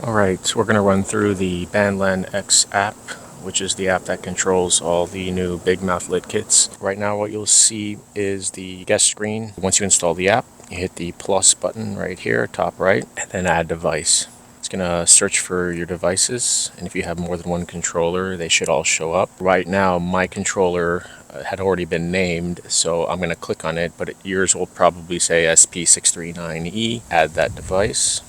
Alright, so we're going to run through the BanlanX app, which is the app that controls all the new big mouth lid kits. Right now what you'll see is the guest screen. Once you install the app, you hit the plus button right here, top right, and then add device. It's going to search for your devices, and if you have more than one controller, they should all show up. Right now, my controller had already been named, so I'm going to click on it, but yours will probably say SP639E. Add that device.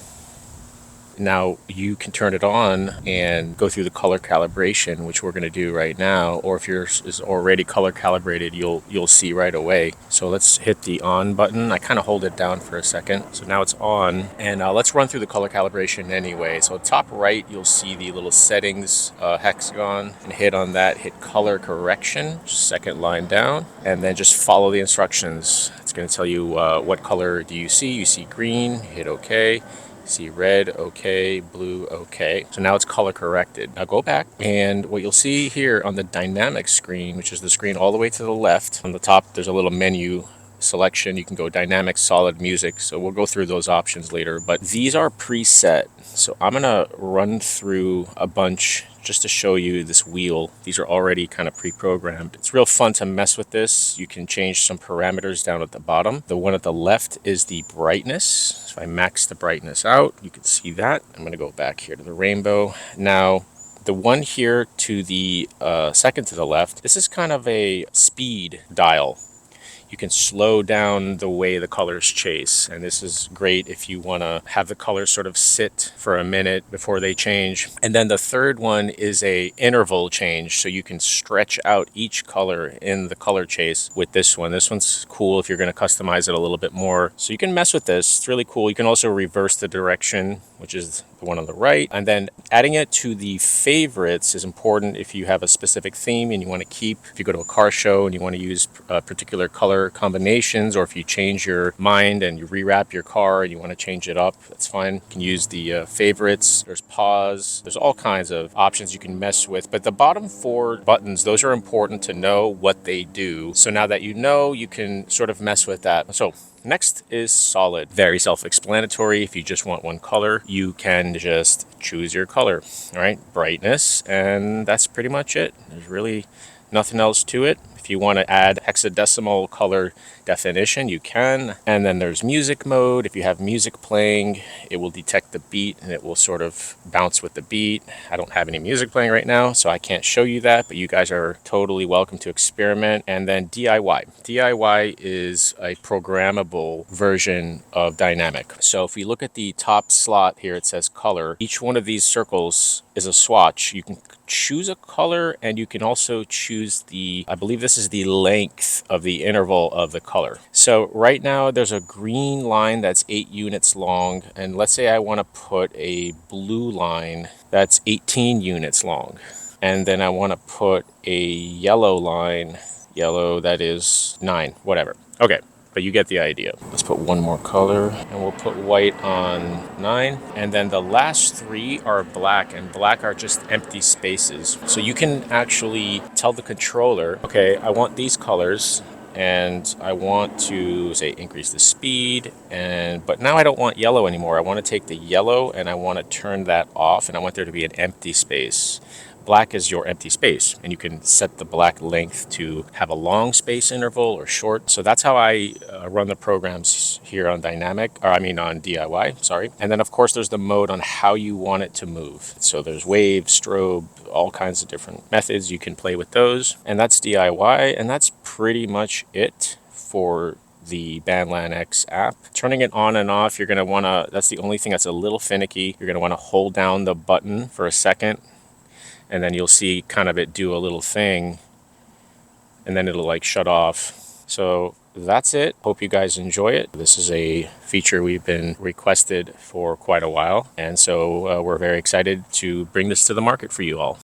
Now you can turn it on and go through the color calibration, which we're going to do right now. Or if yours is already color calibrated, you'll see right away. So let's hit the on button. I kind of hold it down for a second. So now it's on, and let's run through the color calibration anyway. So top right, you'll see the little settings hexagon, and hit on that. Hit color correction, second line down, and then just follow the instructions. It's going to tell you what color do you see. You see green. Hit OK. See red, okay, blue, okay. So now it's color corrected. Now go back, and what you'll see here on the dynamic screen, which is the screen all the way to the left, on the top there's a little menu selection. You can go dynamic, solid, music. So we'll go through those options later, but these are preset. So I'm gonna run through a bunch just to show you this wheel. These are already kind of pre-programmed. It's real fun to mess with this. You can change some parameters down at the bottom. The one at the left is the brightness. So if I max the brightness out, you can see that. I'm gonna go back here to the rainbow. Now, the one here to the second to the left, this is kind of a speed dial. You can slow down the way the colors chase, and this is great if you want to have the colors sort of sit for a minute before they change. And then the third one is a interval change, so you can stretch out each color in the color chase with this one. This one's cool if you're going to customize it a little bit more. So you can mess with this. It's really cool. You can also reverse the direction, which is the one on the right. And then adding it to the favorites is important if you have a specific theme and you want to keep, if you go to a car show and you want to use particular color combinations, or if you change your mind and you rewrap your car and you want to change it up, that's fine. You can use the favorites. There's pause. There's all kinds of options you can mess with, but the bottom four buttons, those are important to know what they do. So now that you know, you can sort of mess with that. So next is solid. Very self-explanatory. If you just want one color, you can just choose your color. All right, brightness, and that's pretty much it. There's really nothing else to it. If you want to add hexadecimal color definition, you can. And then there's music mode. If you have music playing, it will detect the beat and it will sort of bounce with the beat. I don't have any music playing right now, so I can't show you that, but you guys are totally welcome to experiment. And then DIY. DIY is a programmable version of dynamic. So if we look at the top slot here, it says color. Each one of these circles is a swatch. You can choose a color, and you can also choose the, I believe this is the length of the interval of the color. So right now there's a green line that's 8 units long, and let's say I want to put a blue line that's 18 units long, and then I want to put a yellow line, yellow that is 9, whatever. Okay, but you get the idea. Let's put one more color, and we'll put white on 9. And then the last 3 are black, and black are just empty spaces. So you can actually tell the controller, okay, I want these colors, and I want to say increase the speed, but now I don't want yellow anymore. I want to take the yellow and I want to turn that off, and I want there to be an empty space. Black is your empty space, and you can set the black length to have a long space interval or short. So that's how I run the programs here on dynamic, or I mean on DIY, sorry. And then of course there's the mode on how you want it to move. So there's wave, strobe, all kinds of different methods. You can play with those, and that's DIY, and that's pretty much it for the BanlanX app. Turning it on and off, you're going to want to, that's the only thing that's a little finicky. You're going to want to hold down the button for a second, and then you'll see kind of it do a little thing, and then it'll like shut off. So that's it. Hope you guys enjoy it. This is a feature we've been requested for quite a while, and so we're very excited to bring this to the market for you all.